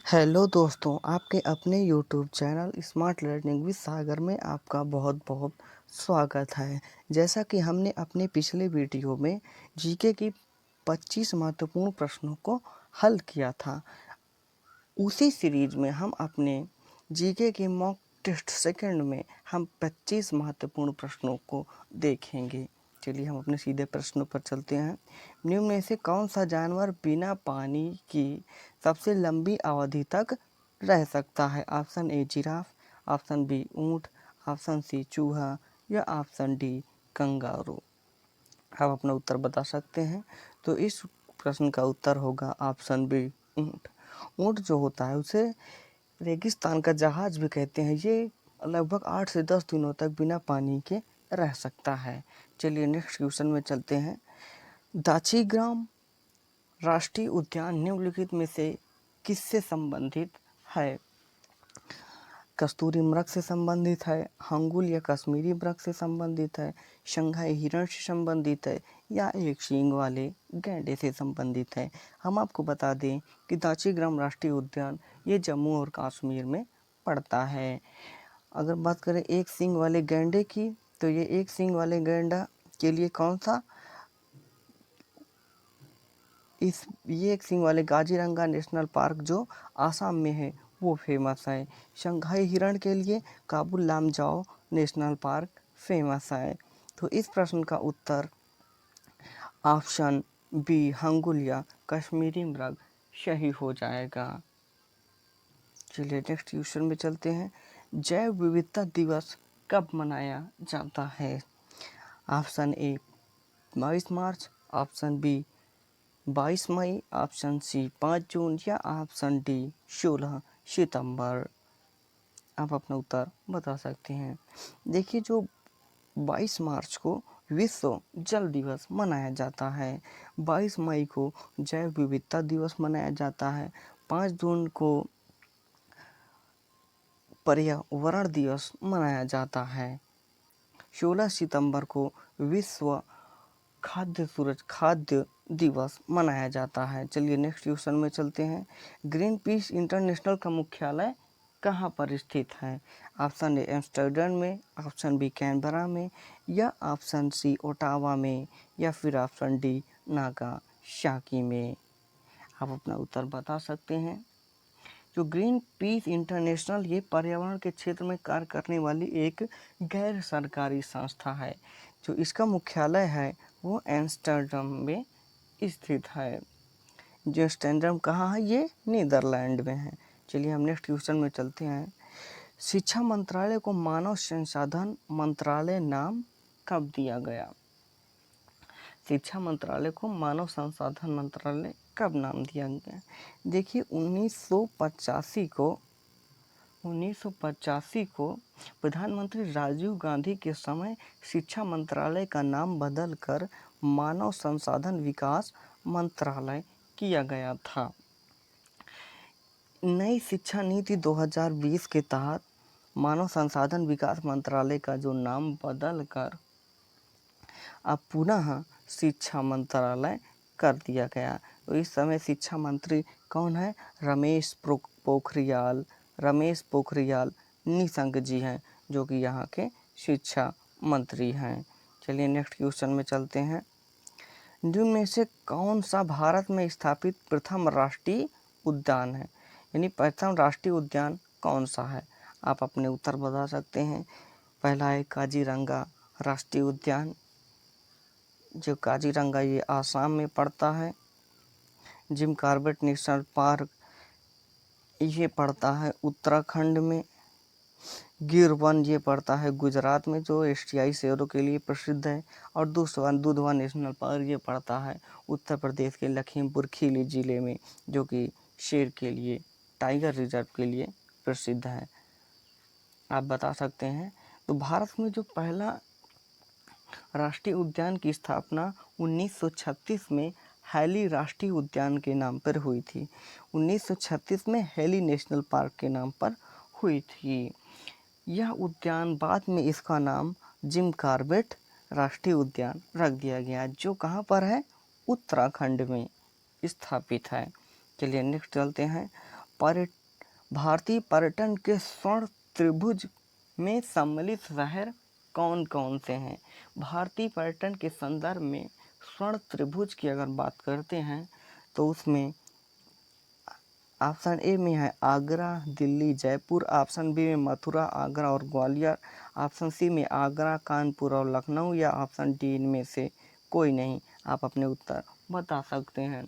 Hello दोस्तों, आपके अपने YouTube channel smart learning with Sagar में आपका बहुत बहुत स्वागत है। जैसा कि हमने अपने पिछले वीडियो में जीके की 25 महत्वपूर्ण प्रश्नों को हल किया था, उसी सीरीज में हम अपने जीके के मॉक टेस्ट सेकंड में हम 25 महत्वपूर्ण प्रश्नों को देखेंगे। चलिए हम अपने सीधे प्रश्नों पर चलते हैं। निम्न में से कौन सा जानवर बिना पानी की सबसे लंबी अवधि तक रह सकता है? Option a giraffe, option b ऊंट, ऑप्शन सी चूहा या ऑप्शन डी कंगारू। आप अपना उत्तर बता सकते हैं। तो इस प्रश्न का उत्तर होगा ऑप्शन बी ऊंट। ऊंट जो होता है उसे रेगिस्तान का जहाज भी कहते हैं। ये लगभग 8 से 10 दिनों तक बिना पानी के रह सकता है। चलिए नेक्स्ट क्वेश्चन में चलते हैं। दाचीग्राम राष्ट्रीय उद्यान निम्नलिखित में से किससे संबंधित है? कस्तूरी मृग से संबंधित है, हंगुल या कश्मीरी मृग से संबंधित है, शंघाई हिरण से संबंधित है या एक सींग वाले गैंडे से संबंधित है। हम आपको बता दें कि दाचीग्राम राष्ट्रीय उद्यान ये जम्मू और कश्मीर में पड़ता है। अगर बात करें एक सींग वाले गैंडे की, तो ये एक सींग वाले गैंडा के लिए कौन सा ये एक सींग वाले काजीरंगा नेशनल पार्क जो आसाम में है वो फेमस है। शंघाई हिरण के लिए Kabul Lamjao national park famous है। तो इस प्रश्न का उत्तर ऑप्शन बी हंगुल या कश्मीरी मृग सही हो जाएगा। चलिए नेक्स्ट क्वेश्चन में चलते हैं। जैव विविधता दिवस कब मनाया जाता है? Option a 22 March, option b 22 मई, ऑप्शन सी 5 जून या ऑप्शन डी 16 सितंबर। आप अपना उत्तर बता सकते हैं। देखिए, जो 22 मार्च को विश्व जल दिवस मनाया जाता है, 22 मई को जैव विविधता दिवस मनाया जाता है, 5 जून को पर्यावरण दिवस मनाया जाता है, 16 सितंबर को विश्व खाद्य दिवस मनाया जाता है। चलिए नेक्स्ट क्वेश्चन में चलते हैं। ग्रीन पीस इंटरनेशनल का मुख्यालय कहाँ पर स्थित है? ऑप्शन ए एम्स्टर्डम में, ऑप्शन बी कैनबरा में या ऑप्शन सी ओटावा में या फिर ऑप्शन डी नागासाकी में। आप अपना उत्तर बता सकते हैं। जो ग्रीन पीस इंटरनेशनल ये पर्यावरण के क्षेत्र में कार्य करने वाली एक गैर सरकारी संस्था है। जो इसका मुख्यालय है वो एम्स्टर्डम में स्थित है। जो एम्स्टर्डम कहाँ है? ये नीदरलैंड में है। चलिए हम नेक्स्ट क्वेश्चन में चलते हैं। शिक्षा मंत्रालय को मानव संसाधन मंत्रालय नाम कब दिया गया? शिक्षा मंत्रालय को मानव संसाधन मंत्रालय कब नाम दिया गया? देखिए 1985 को प्रधानमंत्री राजीव गांधी के समय शिक्षा मंत्रालय का नाम बदलकर मानव संसाधन विकास मंत्रालय किया गया था। नई शिक्षा नीति 2020 के तहत मानव संसाधन विकास मंत्रालय का जो नाम बदलकर अब पुनः शिक्षा मंत्रालय कर दिया गया। तो इस समय शिक्षा मंत्री कौन है? रमेश पोखरियाल निशंक जी हैं, जो कि यहाँ के शिक्षा मंत्री हैं। चलिए नेक्स्ट क्वेश्चन में चलते हैं। निम्न में से कौन सा भारत में स्थापित प्रथम राष्ट्रीय उद्यान है? यानी प्रथम राष्ट्रीय उद्यान कौन सा है? आप अपने उत्तर बता सकते हैं। पहला है काजीरंगा राष्ट्रीय उद्यान, जो काजीरंगा ये आसाम में पड़ता है। जिम कॉर्बेट नेशनल पार्क ये पड़ता है उत्तराखंड में। गिर वन ये पड़ता है गुजरात में, जो एशियाई शेरों के लिए प्रसिद्ध है। और दुधवा नेशनल पार्क ये पड़ता है उत्तर प्रदेश के लखीमपुर खीरी जिले में, जो कि शेर के लिए, टाइगर रिजर्व के लिए प्रसिद्ध है। आप बता सकते हैं। तो भारत में जो पहला राष्ट्रीय उद्यान की स्थापना 1936 में हैली राष्ट्रीय उद्यान के नाम पर हुई थी। 1936 में हैली नेशनल पार्क के नाम पर हुई थी। यह उद्यान बाद में इसका नाम जिम कॉर्बेट राष्ट्रीय उद्यान रख दिया गया, जो कहाँ पर है? उत्तराखंड में स्थापित है। चलिए नेक्स्ट चलते हैं। भारतीय पर्यटन के स्वर्ण त्रिभुज में सम्मिलित शहर कौन कौन से हैं? भारतीय पर्यटन के संदर्भ में स्वर्ण त्रिभुज की अगर बात करते हैं तो उसमें ऑप्शन ए में है आगरा, दिल्ली, जयपुर। ऑप्शन बी में मथुरा, आगरा और ग्वालियर। ऑप्शन सी में आगरा, कानपुर और लखनऊ, या ऑप्शन डी इनमें से कोई नहीं। आप अपने उत्तर बता सकते हैं।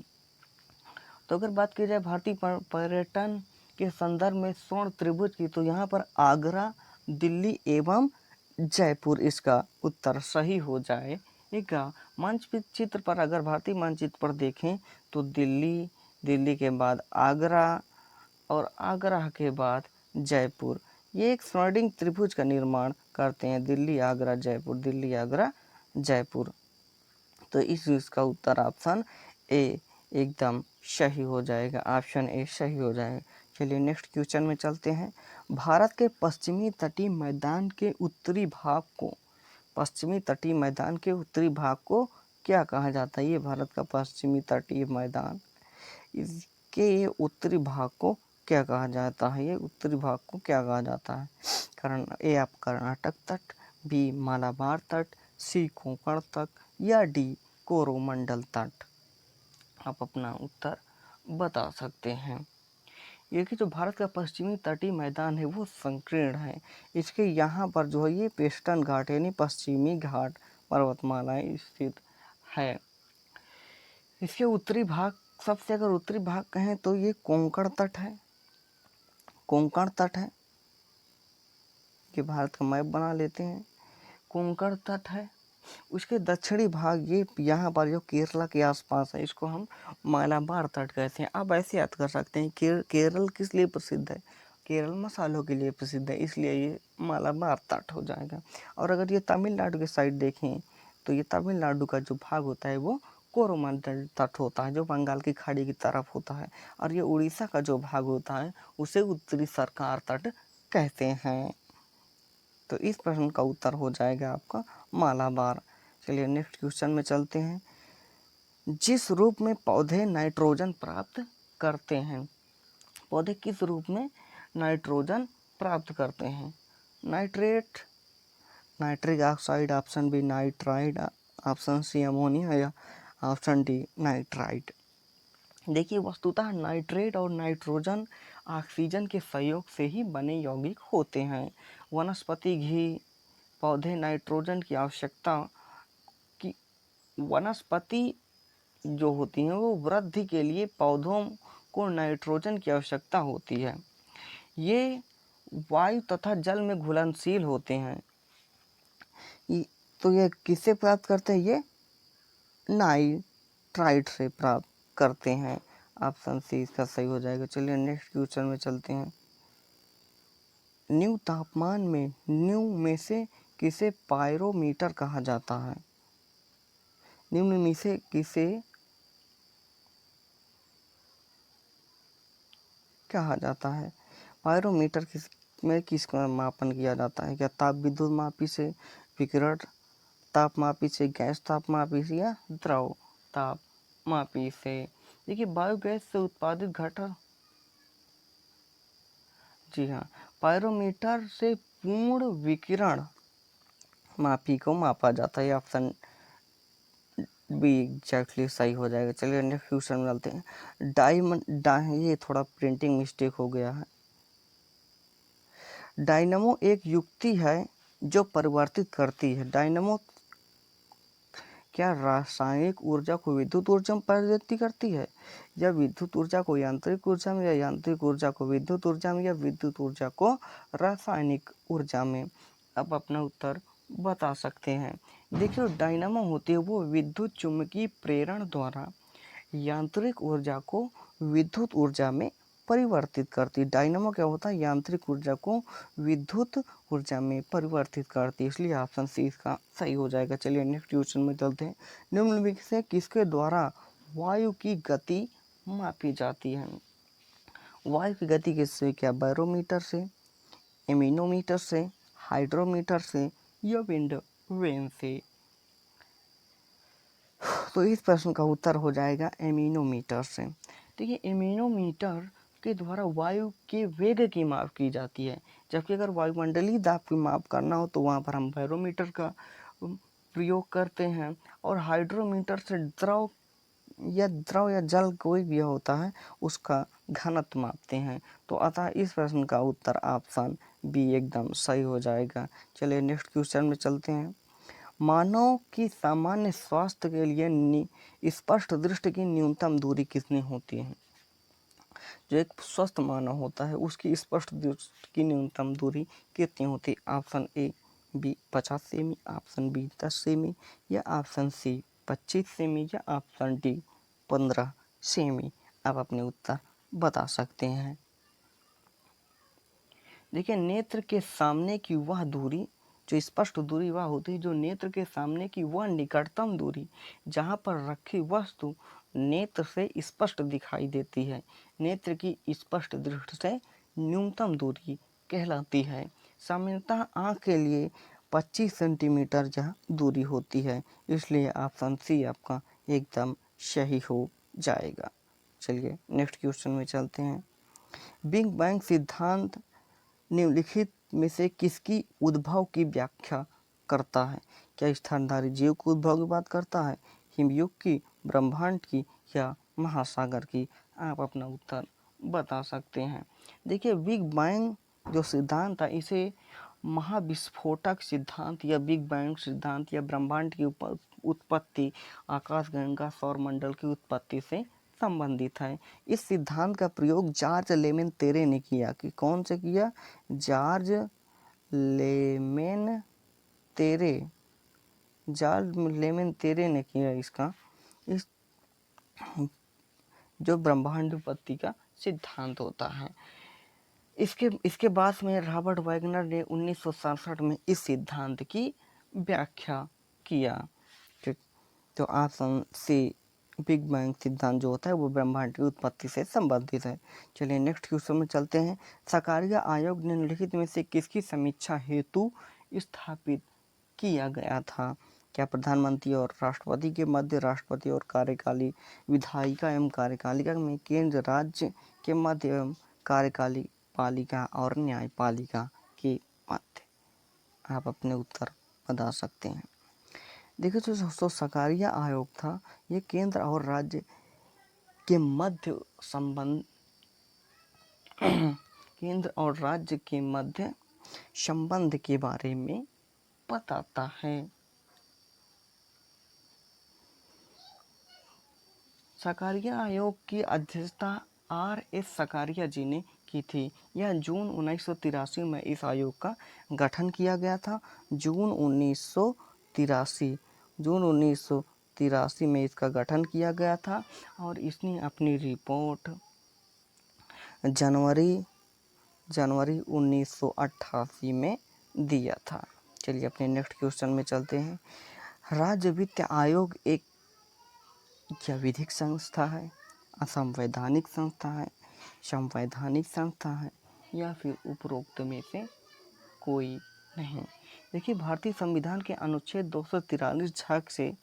तो अगर बात की जाए भारतीय पर्यटन के संदर्भ में स्वर्ण त्रिभुज की, तो यहाँ पर आगरा, दिल्ली एवं जयपुर इसका उत्तर सही हो जाएगा। मानचित्र पर अगर भारतीय मानचित्र पर देखें तो दिल्ली, दिल्ली के बाद आगरा और आगरा के बाद जयपुर, ये एक स्वर्णिम त्रिभुज का निर्माण करते हैं। दिल्ली, आगरा, जयपुर, दिल्ली, आगरा, जयपुर। तो इसका उत्तर ऑप्शन ए एकदम सही हो जाएगा। ऑप्शन ए सही हो जाएगा। चलिए नेक्स्ट क्वेश्चन में चलते हैं। भारत के पश्चिमी तटीय मैदान के उत्तरी भाग को, पश्चिमी तटीय मैदान के उत्तरी भाग को क्या कहा जाता है? ये भारत का पश्चिमी तटीय मैदान, इसके ये उत्तरी भाग को क्या कहा जाता है? ये उत्तरी भाग को क्या कहा जाता है? ए आप कर्नाटक तट, बी मालाबार तट, सी कोंकण तट, या डी कोरोमंडल तट। आप अपना उत्तर बता सकते हैं। ये कि जो भारत का पश्चिमी तटीय मैदान है वो संकीर्ण है। इसके यहाँ पर जो है ये वेस्टर्न घाट यानी पश्चिमी घाट पर्वतमालाएं स्थित है। इसके उत्तरी भाग, सबसे अगर उत्तरी भाग कहें तो ये कोंकण तट है, कोंकण तट है। कि भारत का मैप बना लेते हैं, कोंकण तट है। उसके दक्षिणी भाग ये यहाँ पर जो केरला के आसपास है, इसको हम मालाबार तट कहते हैं। आप ऐसे याद कर सकते हैं केरल किस लिए प्रसिद्ध है? केरल मसालों के लिए प्रसिद्ध है, इसलिए ये मालाबार तट हो जाएगा। और अगर ये तमिलनाडु के साइड देखें तो ये तमिलनाडु का जो भाग होता है वो कोरोमंडल तट होता है, जो बंगाल की खाड़ी की तरफ होता है। और ये उड़ीसा का जो भाग होता है उसे उत्तरी सरकार तट कहते हैं। तो इस प्रश्न का उत्तर हो जाएगा आपका मालाबार। चलिए नेक्स्ट क्वेश्चन में चलते हैं। जिस रूप में पौधे नाइट्रोजन प्राप्त करते हैं, पौधे किस रूप में नाइट्रोजन प्राप्त करते हैं? Nitrate, nitric oxide, option b nitride, option c ammonia, या ऑप्शन डी नाइट्राइट। देखिए वस्तुतः नाइट्रेट और नाइट्रोजन ऑक्सीजन के सहयोग से ही बने यौगिक होते हैं। वनस्पति घी, पौधे नाइट्रोजन की आवश्यकता की, वनस्पति जो होती हैं वो वृद्धि के लिए पौधों को नाइट्रोजन की आवश्यकता होती है। ये वायु तथा जल में घुलनशील होते हैं। तो ये किससे प्राप्त करते हैं? ये नाइट्राइट से प्राप्त करते हैं। ऑप्शन सी इसका सही हो जाएगा। चलिए नेक्स्ट क्वेश्चन में चलते हैं। न्यू तापमान में न्यू में से किसे पायरोमीटर कहा जाता है? निम्न में से किसे कहा जाता है? पायरोमीटर किसका मापन किया जाता है? क्या ताप विद्युत मापी से, विकिरण ताप मापी से, गैस ताप मापी से, या द्रव ताप मापी से? देखिए बायोगैस से उत्पादित घटक, जी हाँ, पायरोमीटर से पूर्ण विकिरण मापी को मापा जाता है। ऑप्शन बी एग्जैक्टली सही हो जाएगा। चलिए नेक्स्ट क्वेश्चन में चलते हैं। ये थोड़ा प्रिंटिंग मिस्टेक हो गया है। डायनमो एक युक्ति है जो परिवर्तित करती है। डायनमो क्या रासायनिक ऊर्जा को विद्युत ऊर्जा में परिवर्तित करती है, या विद्युत ऊर्जा को यांत्रिक ऊर्जा में, या यांत्रिक ऊर्जा को विद्युत ऊर्जा में, या विद्युत ऊर्जा को रासायनिक ऊर्जा में? आप अपना उत्तर बता सकते हैं। देखिए डायनामो होती है वो विद्युत चुम्बकीय प्रेरण द्वारा यांत्रिक ऊर्जा को विद्युत ऊर्जा में परिवर्तित करती। डायनामो क्या होता है? यांत्रिक ऊर्जा को विद्युत ऊर्जा में परिवर्तित करती, इसलिए ऑप्शन सी इसका सही हो जाएगा। चलिए नेक्स्ट क्वेश्चन में चलते हैं। निम्नलिखित से किसके द्वारा वायु की गति मापी जाती है? वायु की गति किससे? क्या बैरोमीटर से, एमिनोमीटर से, हाइड्रोमीटर से, या विंड वेन से? तो इस प्रश्न का उत्तर हो जाएगा एमिनोमीटर से। देखिए एमिनोमीटर के द्वारा वायु के वेग की माप की जाती है। जबकि अगर वायुमंडलीय दाब की माप करना हो तो वहाँ पर हम बैरोमीटर का प्रयोग करते हैं, और हाइड्रोमीटर से द्रव या जल कोई भी होता है उसका घनत्व मापते हैं। तो अतः इस प्रश्न का उत्तर ऑप्शन बी एकदम सही हो जाएगा। चलिए नेक्स्ट क्वेश्चन में चलते हैं। मानव की सामान्य स्वास्थ्य के लिए स्पष्ट दृष्टि की न्यूनतम दूरी कितनी होती है? जो एक स्वस्थ मानव होता है उसकी स्पष्ट दृष्टि की न्यूनतम दूरी कितनी होती है? ऑप्शन ए बी 50 सेमी, ऑप्शन बी 10 सेमी, या ऑप्शन सी 25 सेमी, या ऑप्शन डी 15 सेमी। आप अपने उत्तर बता सकते हैं। देखिए, नेत्र के सामने की वह दूरी, जो स्पष्ट दूरी वह होती है जो नेत्र के सामने की वह निकटतम दूरी जहाँ पर रखी वस्तु नेत्र से स्पष्ट दिखाई देती है, नेत्र की स्पष्ट दृष्टि से न्यूनतम दूरी कहलाती है। सामान्यतः आँख के लिए 25 सेंटीमीटर जहाँ दूरी होती है, इसलिए ऑप्शन सी आपका एकदम सही हो जाएगा। चलिए नेक्स्ट क्वेश्चन में चलते हैं। बिग बैंग सिद्धांत निम्नलिखित में से किसकी उद्भव की व्याख्या करता है? क्या स्तनधारी जीव के उद्भव की बात करता है, हिमयुग की, ब्रह्मांड की, या महासागर की? आप अपना उत्तर बता सकते हैं। देखिए, बिग बैंग जो सिद्धांत है इसे महाविस्फोटक सिद्धांत या बिग बैंग सिद्धांत या ब्रह्मांड की उत्पत्ति, आकाशगंगा सौरमंडल की उत्पत्ति से संबंधित है। इस सिद्धांत का प्रयोग जॉर्ज लेमेन तेरे ने किया। कि कौन से किया? जॉर्ज लेमेन तेरे, जॉर्ज लेमेन तेरे ने किया इसका, इस जो ब्रह्मांड उत्पत्ति का सिद्धांत होता है। इसके बाद में रॉबर्ट वैगनर ने 1967 में इस सिद्धांत की व्याख्या किया। ठीक, तो ऑप्शन सी बिग बैंग सिद्धांत जो होता है वो ब्रह्मांड की उत्पत्ति से संबंधित है। चलिए नेक्स्ट क्वेश्चन में चलते हैं। सकारिया आयोग निम्नलिखित में से किसकी समीक्षा हेतु स्थापित किया गया था? क्या प्रधानमंत्री और राष्ट्रपति के मध्य, राष्ट्रपति और कार्यकारी विधायिका एवं कार्यपालिका में, केंद्र राज्य के मध्य एवं कार्यकारी पालिका और न्यायपालिका के मध्य? आप अपने उत्तर बता सकते हैं। देखिए, जो सकारिया आयोग था ये केंद्र और राज्य के मध्य संबंध केंद्र और राज्य के मध्य संबंध के बारे में बताता है। सकारिया आयोग की अध्यक्षता R.S. सकारिया जी ने की थी। यह जून 1983 में इस आयोग का गठन किया गया था। जून 1983 में इसका गठन किया गया था, और इसने अपनी रिपोर्ट जनवरी 1988 में दिया था। चलिए अपने नेक्स्ट क्वेश्चन में चलते हैं। राज्य वित्त आयोग एक क्या विधिक संस्था है, असंवैधानिक संस्था है, संवैधानिक संस्था है, या फिर उपरोक्त में से कोई नहीं? देखिए, भारतीय संविधान के अनुच्छेद 243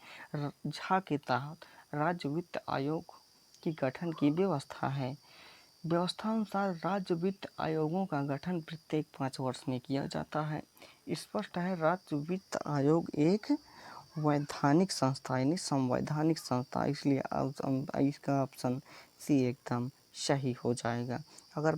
झ के तहत राज्य वित्त आयोग की गठन की व्यवस्था है। व्यवस्थानुसार राज्य वित्त आयोगों का गठन प्रत्येक 5 वर्ष में किया जाता है। स्पष्ट है, राज्य वित्त आयोग एक वैधानिक संस्था यानी संवैधानिक संस्था, इसलिए इसका ऑप्शन सी एकदम सही हो जाएगा। अगर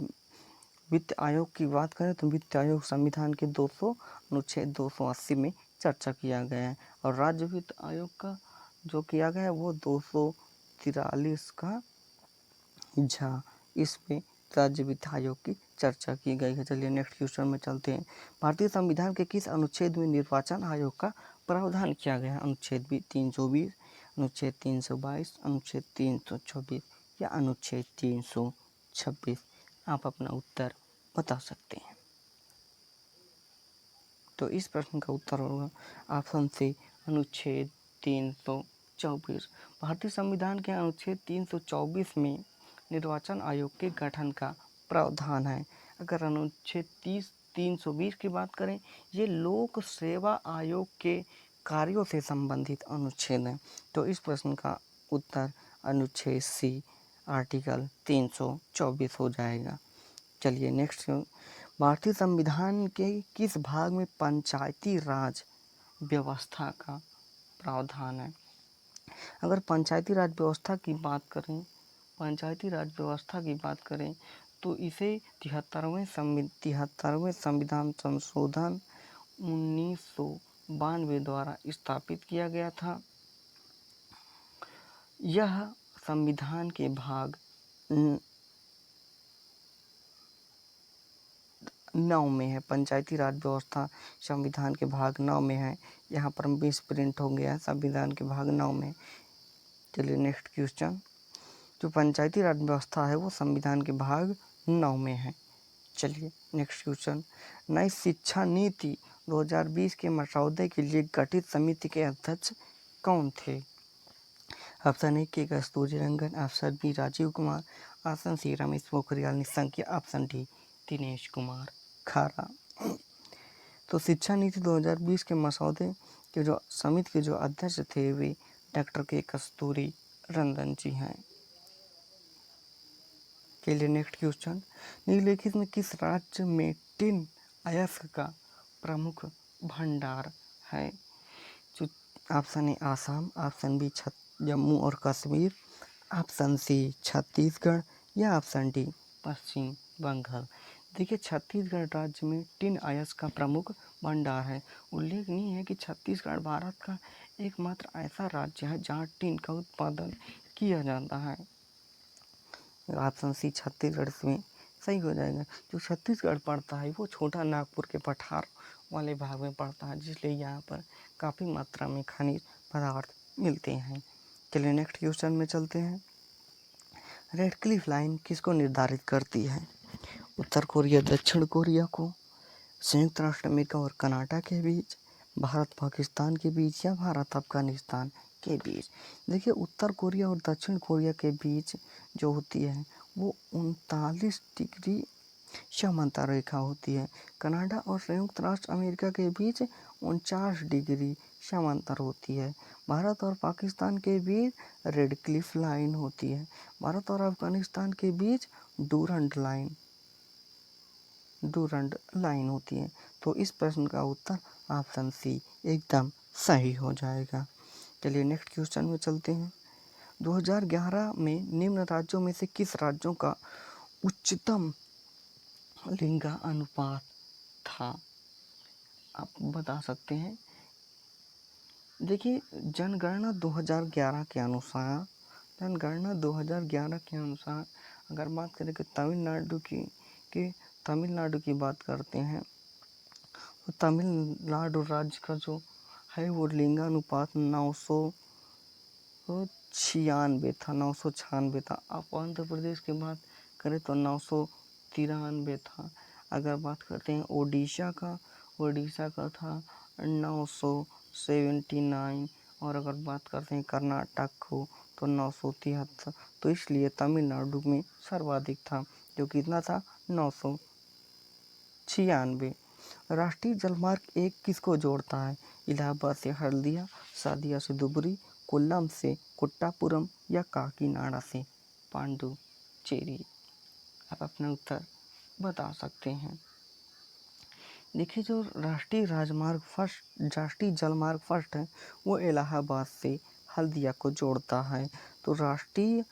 वित्त आयोग की बात करें तो वित्त आयोग संविधान के अनुच्छेद 280 में चर्चा किया गया है, और राज्य वित्त आयोग का जो किया गया है वो 243 का झा, इसमें राज्य वित्त आयोग की चर्चा की गई है। चलिए नेक्स्ट क्वेश्चन में चलते हैं। भारतीय संविधान के किस अनुच्छेद में निर्वाचन आयोग का प्रावधान किया गया है? अनुच्छेद 320, अनुच्छेद 322, अनुच्छेद 324, या अनुच्छेद 326? आप अपना उत्तर बता सकते हैं। तो इस प्रश्न का उत्तर होगा ऑप्शन सी अनुच्छेद 324। भारतीय संविधान के अनुच्छेद 324 में निर्वाचन आयोग के गठन का प्रावधान है। अगर अनुच्छेद 320 की बात करें, ये लोक सेवा आयोग के कार्यों से संबंधित अनुच्छेद है। तो इस प्रश्न का उत्तर अनुच्छेद सी आर्टिकल 324 हो जाएगा। चलिए नेक्स्ट, भारतीय संविधान के किस भाग में पंचायती राज व्यवस्था का प्रावधान है? अगर पंचायती राज व्यवस्था की बात करें, पंचायती राज व्यवस्था की बात करें तो इसे 73वें संविधान संशोधन 1992 द्वारा स्थापित किया गया था। यह संविधान के भाग 9 में है। पंचायती राज व्यवस्था संविधान के भाग 9 में है। यहाँ पर मिस प्रिंट हो गया है, संविधान के भाग 9 में। चलिए नेक्स्ट क्वेश्चन, जो पंचायती राज व्यवस्था है वो संविधान के भाग 9 में है। चलिए नेक्स्ट क्वेश्चन, नई शिक्षा नीति 2020 के मसौदे के लिए गठित समिति के अध्यक्ष कौन थे? Option A K Kasturirangan, option B Rajiv Kumar, option C Ramesh Pokhriyal Nishank, option D Dinesh Kumar Khara. तो शिक्षा नीति 2020 के मसौदे के जो समिति के जो अध्यक्ष थे वे डॉक्टर के कस्तूरी रंगन जी हैं। के लिए नेक्स्ट क्वेश्चन, निम्नलिखित में किस राज्य में टिन अयस्क का प्रमुख भंडार है? Option a Assam, option b Jammu और कश्मीर, ऑप्शन सी छत्तीसगढ़ या ऑप्शन डी पश्चिम बंगाल। देखिए छत्तीसगढ़ राज्य में टिन अयस्क का प्रमुख भंडार है। उल्लेखनीय है कि छत्तीसगढ़ भारत का एकमात्र ऐसा राज्य है जहां टिन का उत्पादन किया जाता है। ऑप्शन सी छत्तीसगढ़ में सही हो जाएगा। जो छत्तीसगढ़ पड़ता है वो छोटा नागपुर के पठार वाले भाग में पड़ता है, जिसलिए यहाँ पर काफ़ी मात्रा में खनिज पदार्थ मिलते हैं। चलिए नेक्स्ट क्वेश्चन में चलते हैं। रेड क्लिफ लाइन किसको निर्धारित करती है? उत्तर कोरिया दक्षिण कोरिया को, संयुक्त राष्ट्र अमेरिका और कनाडा के बीच, भारत पाकिस्तान के बीच या भारत अफगानिस्तान के बीच? देखिए उत्तर कोरिया और दक्षिण कोरिया के बीच जो होती है वो 39 डिग्री समांतर रेखा होती है। कनाडा और संयुक्त राष्ट्र अमेरिका के बीच 49 डिग्री समांतर होती है। भारत और पाकिस्तान के बीच रेड क्लिफ लाइन होती है। भारत और अफगानिस्तान के बीच डूरंड लाइन होती है। तो इस प्रश्न का उत्तर ऑप्शन सी एकदम सही हो जाएगा। चलिए नेक्स्ट क्वेश्चन में चलते हैं। 2011 में निम्न राज्यों में से किस राज्यों का उच्चतम लिंगा अनुपात था? आप बता सकते हैं। देखिए जनगणना 2011 के अनुसार अगर बात करें कि तमिलनाडु की बात करते हैं तो तमिलनाडु राज्य का जो है वो लिंगानुपात 996 था। आप आंध्र प्रदेश की बात करें तो 993 था। अगर बात करते हैं ओडिशा का था 979, और अगर बात करते हैं कर्नाटक को तो 973। तो इसलिए तमिलनाडु में सर्वाधिक था, जो कितना था 996। राष्ट्रीय जलमार्ग 1 किसको जोड़ता है? इलाहाबाद से हल्दिया, सादिया से धुबरी, कोल्लम से कुट्टापुरम या काकीनाडा से पांडुचेरी? आप अपना उत्तर बता सकते हैं। देखिए जो राष्ट्रीय जलमार्ग फर्स्ट है वो इलाहाबाद से हल्दिया को जोड़ता है। तो राष्ट्रीय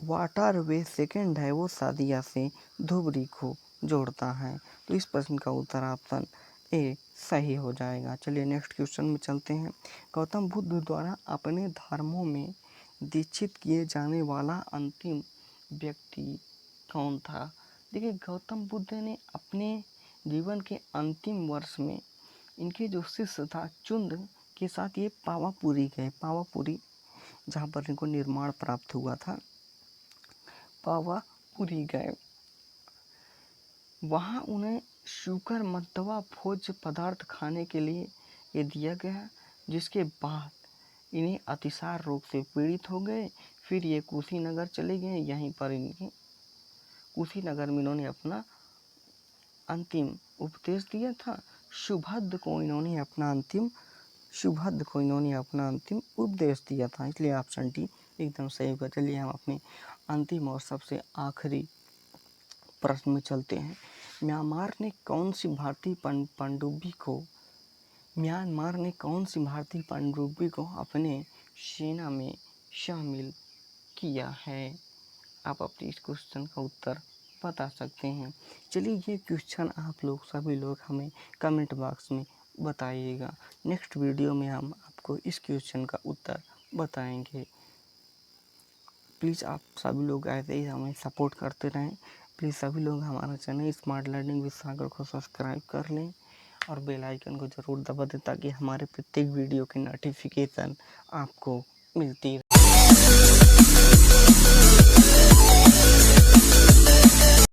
वाटरवे सेकंड है वो सादिया से धुबरी को जोड़ता है। तो इस प्रश्न का उत्तर ऑप्शन ए सही हो जाएगा। चलिए नेक्स्ट क्वेश्चन में चलते हैं। गौतम बुद्ध द्वारा अपने धर्मों में दीक्षित किए जाने वाला अंतिम व्यक्ति कौन था? देखिए गौतम बुद्ध ने अपने जीवन के अंतिम वर्ष में इनके जो शिष्य था चुंद के साथ ये पावापुरी गए। पावापुरी जहाँ पर इनको निर्माण प्राप्त हुआ था, पावापुरी गए। वहाँ उन्हें शुकर मद्दवा भोज्य पदार्थ खाने के लिए ये दिया गया, जिसके बाद इन्हें अतिसार रोग से पीड़ित हो गए। फिर ये कुशीनगर चले गए। यहीं पर इनके कुशीनगर में इन्होंने अपना अंतिम उपदेश दिया था। सुभद्र को इन्होंने अपना अंतिम उपदेश दिया था। इसलिए ऑप्शन डी एकदम सही होगा। चलिए हम अपने अंतिम और सबसे आखिरी प्रश्न में चलते हैं। म्यांमार ने कौन सी भारतीय पनडुब्बी को अपने सेना में शामिल किया है? आप अपने इस क्वेश्चन का उत्तर बता सकते हैं। चलिए ये क्वेश्चन आप लोग सभी लोग हमें कमेंट बॉक्स में बताइएगा। नेक्स्ट वीडियो में हम आपको इस क्वेश्चन का उत्तर बताएंगे। प्लीज़ आप सभी लोग ऐसे ही हमें सपोर्ट करते रहें। प्लीज़ सभी लोग हमारा चैनल स्मार्ट लर्निंग विद सागर को सब्सक्राइब कर लें और बेल आइकन को ज़रूर दबा दें ताकि हमारे प्रत्येक वीडियो की नोटिफिकेशन आपको मिलती रहे।